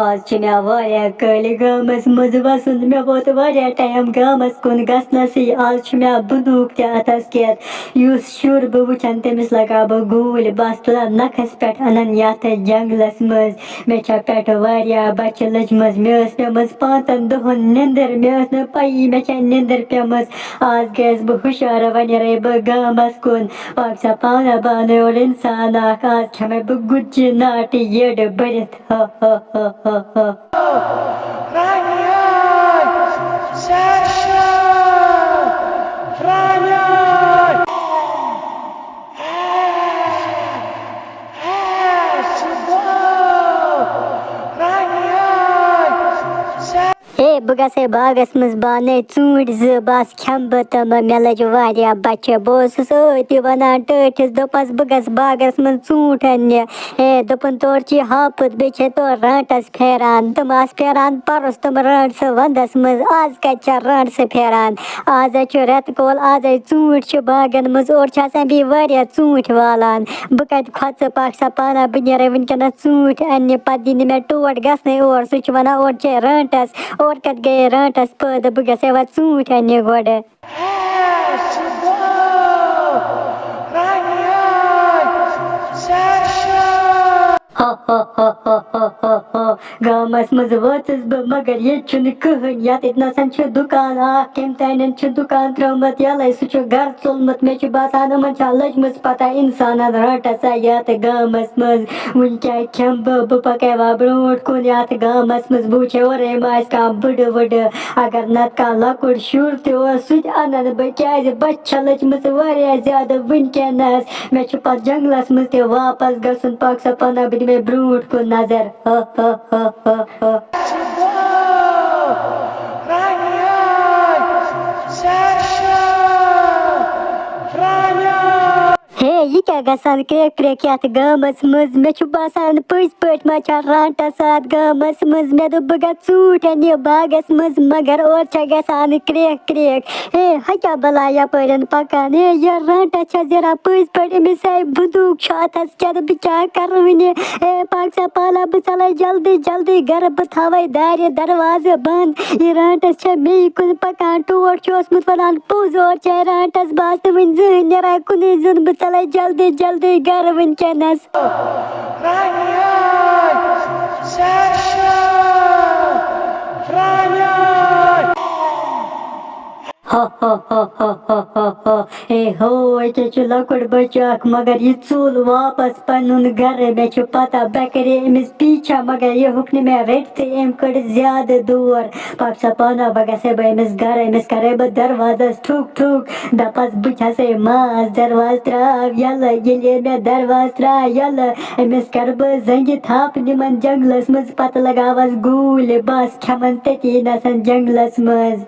आज छ मे वारिया कल गामस मज वसन मे वोत वारिया टाइम गामस कुन गसनसी आज छ मे बंदूक ते अतस केत युस शुर ब वुचन तमिस लगा ब गूल बस तुला नखस पेट अनन यात जंगलस मज मे छ पेट वारिया बच लजमज मे पे मज 5 दोहन निंदर मे न पई मे छ निंदर पे मज आज गैस ब हुशार वन रे ब गामस कुन पाक सा पाना बाने और इंसान आज छ मे ब गुज नाट येड बरित Franiaj! Sasha! Franiaj! ए बगसे बागस मज बाने चूट ज बस खम तम मे लज वारिया बच्चे बोस सती वनान टठिस दोपस बगस बागस मज चूट अन्य ए दोपन तोर ची हापुत बेचे तो रांटस फेरान तम आस फेरान परस तम रांट स वंदस मज आज कच्चा रांट स फेरान आज छ रेत कोल आज चूट छ बागन मज और छ आसान बी वारिया चूट वालान बकत खच पाक सा पाना बनेरे वनकन चूट अन्य पदिन मे टोट गसने और सुच वना और छ रांटस और कत गए रांटस पद बगसे व चूट अन्य गोड गामस मज वचस ब मगर ये छुन कहन यात इतना सन छ दुकान आ केम ताइन छ दुकान त्रमत याले सु छ घर चलमत मे छ बासान मन छ लजमस पता इंसान राटस यात गामस मज वन क्या खम ब पके वा ब्रोट कोन यात गामस मज बुछे और मास का बड वड अगर नत का लकुड़ शुर ते और सु अनन ब क्या बच्च लजमस वारिया ज्यादा वन के नस मे छ पत जंगलस मज ते वापस गसन पाक सपना बिद में ब्रूट को नजर हे ये क्या गसान क्रेक क्रेक यात गामस मज मे छु बासान पज पट मा छ रांटा साथ गामस मज मे दो बगा चूट अन्य बागस मज मगर और छ गसान क्रेक क्रेक हे हया बलाया परन पकान हे ये रांटा छ जरा पज पट में से बंदूक छातस क्या बिचा करवने हे पाक सा पाला बचला जल्दी जल्दी घर बथावे दार दरवाजे बंद ये रांटस छ मे कुन पकान टोट छोस मुत वनान पोज और छ रांटस बास वन जहन नेरा कुन जन बचला जल्दी जल्दी घर वनकनस ए हो ये छु लकुड़ बचाक मगर ये चूल वापस पनुन घर मे छु पता बकरे इमिस पीछा मगर ये हुक्न में रेटते एम कड़ ज्यादा दूर पाक सपना बगसे बमिस घर इमिस करे ब दरवाजस ठुक ठुक दपस बुछा से मास दरवाज त्राव यल ये मे दरवाज त्रा यल इमिस कर ब जंगी थाप निमन जंगलस मज पत लगावस गूल बस खमन तती नसन जंगलस मज